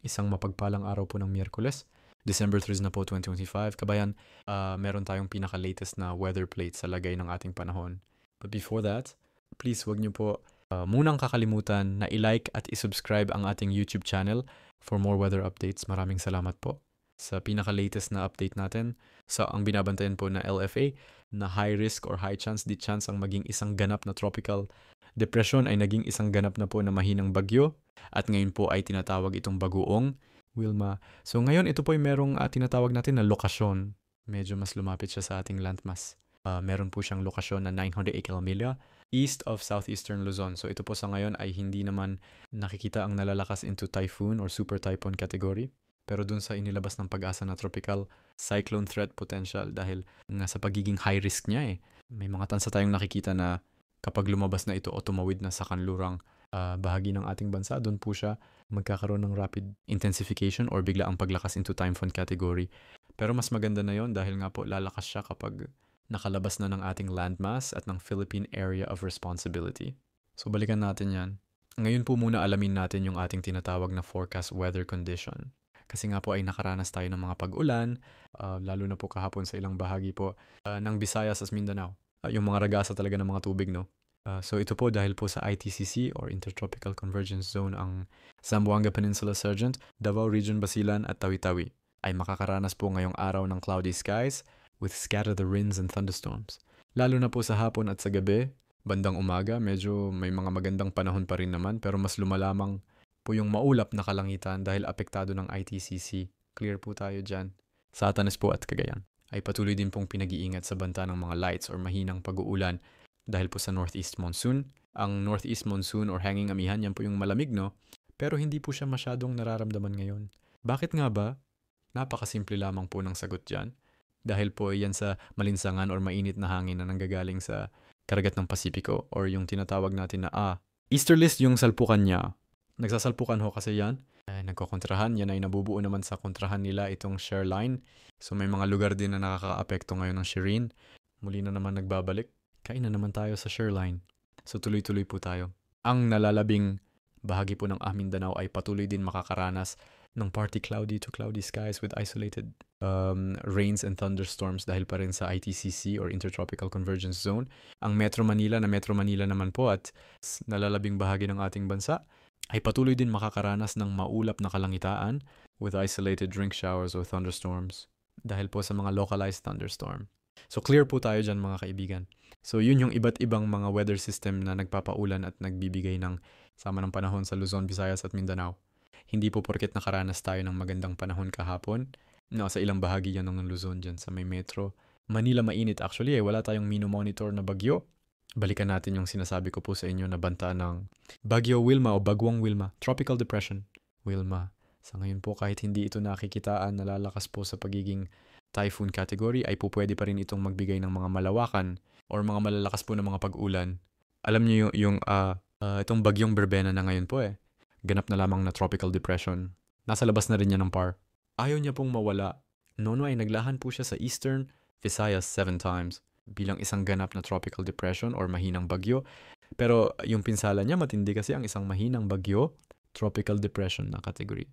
Isang mapagpalang araw po ng Miyerkules, December 3 na po 2025. Kabayan, meron tayong pinaka-latest na weather plate sa lagay ng ating panahon. But before that, please wag niyo po munang kakalimutan na i-like at i-subscribe ang ating YouTube channel for more weather updates. Maraming salamat po sa pinaka-latest na update natin. So, ang binabantayan po na LFA na high risk or high chance, di chance ang maging isang ganap na tropical depression ay naging isang ganap na po na mahinang bagyo at ngayon po ay tinatawag itong bagoong Wilma. So ngayon ito po ay merong tinatawag natin na lokasyon. Medyo mas lumapit siya sa ating landmass. Meron po siyang lokasyon na 908 km east of southeastern Luzon. So ito po sa ngayon ay hindi naman nakikita ang nalalakas into typhoon or super typhoon category. Pero dun sa inilabas ng pag-asa na tropical cyclone threat potential dahil nga sa pagiging high risk niya may mga tansa tayong nakikita na kapag lumabas na ito o tumawid na sa kanlurang bahagi ng ating bansa, doon po siya magkakaroon ng rapid intensification or bigla ang paglakas into typhoon category. Pero mas maganda na yon dahil nga po lalakas siya kapag nakalabas na ng ating landmass at ng Philippine Area of Responsibility. So balikan natin yan. Ngayon po muna alamin natin yung ating tinatawag na forecast weather condition. Kasi nga po ay nakaranas tayo ng mga pag-ulan, lalo na po kahapon sa ilang bahagi po ng Visayas at Mindanao. Yung mga ragasa talaga ng mga tubig, no? So ito po dahil po sa ITCZ or Intertropical Convergence Zone ang Zamboanga Peninsula Sergeant, Davao Region Basilan at Tawi-Tawi ay makakaranas po ngayong araw ng cloudy skies with scattered winds and thunderstorms. Lalo na po sa hapon at sa gabi, bandang umaga, medyo may mga magandang panahon pa rin naman pero mas lumalamang po yung maulap na kalangitan dahil apektado ng ITCZ. Clear po tayo dyan. Sa Atanes po at Cagayan ay patuloy din pong pinag-iingat sa banta ng mga lights or mahinang pag-uulan dahil po sa northeast monsoon. Ang northeast monsoon or hanging amihan, yan po yung malamig, no? Pero hindi po siya masyadong nararamdaman ngayon. Bakit nga ba? Napakasimple lamang po ng sagot dyan. Dahil po yan sa malinsangan or mainit na hangin na nanggagaling sa karagat ng Pasipiko or yung tinatawag natin na easterlies yung salpukan niya. Nagsasalpukan ho kasi yan. Nagkokontrahan, yan ay nabubuo naman sa kontrahan nila itong shear line. So may mga lugar din na nakaka-apekto ngayon ng shearin. Muli na naman nagbabalik. Kain na naman tayo sa shear line. So tuloy-tuloy po tayo. Ang nalalabing bahagi po ng Mindanao ay patuloy din makakaranas ng partly cloudy to cloudy skies with isolated rains and thunderstorms dahil pa rin sa ITCZ or Intertropical Convergence Zone. Ang Metro Manila naman po at nalalabing bahagi ng ating bansa ay patuloy din makakaranas ng maulap na kalangitaan with isolated drink showers or thunderstorms dahil po sa mga localized thunderstorm. So clear po tayo dyan mga kaibigan. So yun yung iba't ibang mga weather system na nagpapaulan at nagbibigay ng sama ng panahon sa Luzon, Visayas at Mindanao. Hindi po porket nakaranas tayo ng magandang panahon kahapon. No, sa ilang bahagi yan ng Luzon dyan sa may metro. Manila mainit actually wala tayong mino-monitor na bagyo. Balikan natin yung sinasabi ko po sa inyo na banta ng Bagyo Wilma o Bagwang Wilma, Tropical Depression Wilma. Sa ngayon po kahit hindi ito nakikitaan, nalalakas po sa pagiging typhoon category ay po pwede pa rin itong magbigay ng mga malawakan or mga malalakas po ng mga pag-ulan. Alam niyo yung itong bagyong Berbena na ngayon po ganap na lamang na tropical depression. Nasa labas na rin niya ng PAR. Ayaw niya pong mawala. Nono ay naglahan po siya sa Eastern Visayas 7 times bilang isang ganap na tropical depression or mahinang bagyo. Pero yung pinsala niya matindi kasi ang isang mahinang bagyo, tropical depression na category.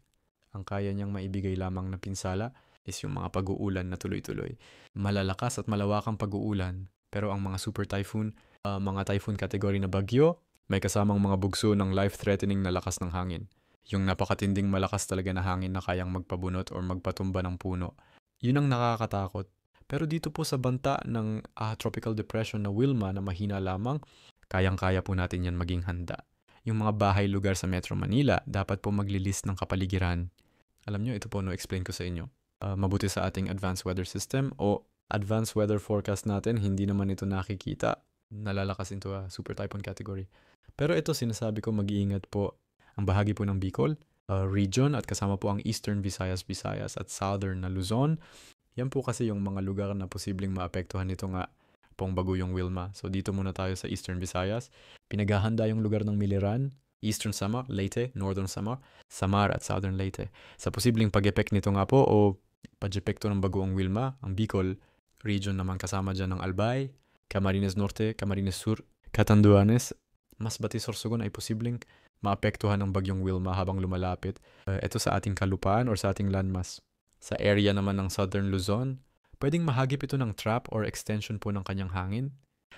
Ang kaya niyang maibigay lamang na pinsala is yung mga pag-uulan na tuloy-tuloy. Malalakas at malawakang pag-uulan. Pero ang mga super typhoon, mga typhoon category na bagyo, may kasamang mga bugso ng life-threatening na lakas ng hangin. Yung napakatinding malakas talaga na hangin na kayang magpabunot or magpatumba ng puno. Yun ang nakakatakot. Pero dito po sa banta ng tropical depression na Wilma na mahina lamang, kayang-kaya po natin yan maging handa. Yung mga bahay lugar sa Metro Manila, dapat po maglilist ng kapaligiran. Alam nyo, ito po explain ko sa inyo. Mabuti sa ating advanced weather system o advanced weather forecast natin, hindi naman ito nakikita. Nalalakas into super typhoon category. Pero ito sinasabi ko mag-iingat po ang bahagi po ng Bicol region at kasama po ang Eastern Visayas at Southern na Luzon. Yan po kasi yung mga lugar na posibleng maapektuhan nito nga pong baguyong Wilma. So dito muna tayo sa Eastern Visayas. Pinaghahanda yung lugar ng Miliran, Eastern Samar, Leyte, Northern Samar, Samar at Southern Leyte. Sa posibleng pag-epek nito nga po o pag-epekto ng baguyong Wilma, ang Bicol region naman kasama dyan ng Albay, Camarines Norte, Camarines Sur, Catanduanes, Masbate, Sorsogon ay posibleng maapektuhan ng bagyong Wilma habang lumalapit. Ito sa ating kalupaan or sa ating landmass. Sa area naman ng Southern Luzon, pwedeng mahagip ito ng trap or extension po ng kanyang hangin.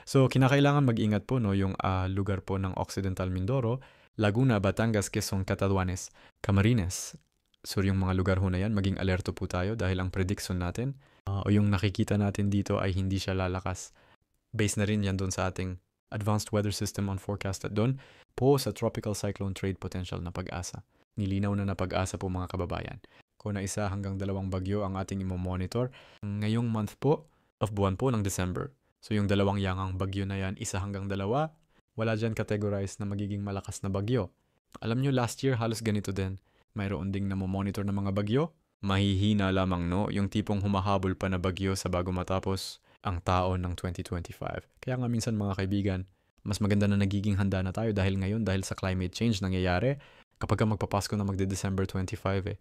So, kinakailangan mag-ingat po no, yung lugar po ng Occidental Mindoro, Laguna, Batangas, Quezon, Catanduanes, Camarines. So, yung mga lugar ho na yan, maging alerto po tayo dahil ang prediction natin o yung nakikita natin dito ay hindi siya lalakas. Based na rin yan doon sa ating Advanced Weather System on Forecast at doon po sa Tropical Cyclone Trade Potential na pag-asa. Nilinaw na pag-asa po mga kababayan. Kung na 1 hanggang 2 bagyo ang ating imo-monitor ngayong month po of buwan po ng December. So yung 2 yangang bagyo na yan, 1 hanggang 2, wala dyan categorized na magiging malakas na bagyo. Alam nyo, last year halos ganito din. Mayroon ding namomonitor ng mga bagyo. Mahihina lamang no, yung tipong humahabol pa na bagyo sa bago matapos ang taon ng 2025. Kaya nga minsan mga kaibigan, mas maganda na nagiging handa na tayo dahil ngayon, dahil sa climate change nangyayari, kapag magpapasko na magde-December 25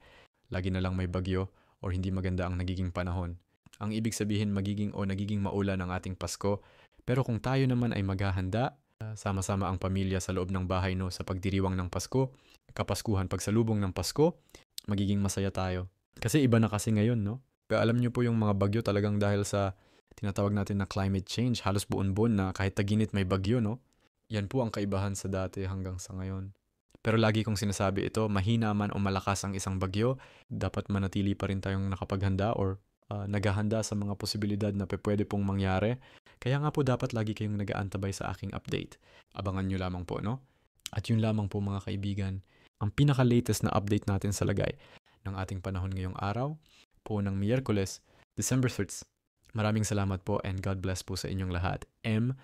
lagi na lang may bagyo or hindi maganda ang nagiging panahon. Ang ibig sabihin nagiging maulan ang ating Pasko. Pero kung tayo naman ay maghahanda, sama-sama ang pamilya sa loob ng bahay no sa pagdiriwang ng Pasko, kapaskuhan pagsalubong ng Pasko, magiging masaya tayo. Kasi iba na kasi ngayon no. Kaya alam niyo po yung mga bagyo talagang dahil sa tinatawag natin na climate change, halos buon-buon na kahit taginit may bagyo no. Yan po ang kaibahan sa dati hanggang sa ngayon. Pero lagi kong sinasabi ito, mahina man o malakas ang isang bagyo, dapat manatili pa rin tayong nakapaghanda or naghahanda sa mga posibilidad na pwede pong mangyari. Kaya nga po dapat lagi kayong nag-aantabay sa aking update. Abangan nyo lamang po, no? At yun lamang po mga kaibigan, ang pinaka-latest na update natin sa lagay ng ating panahon ngayong araw po ng Miyerkules, December 3rd. Maraming salamat po and God bless po sa inyong lahat. M.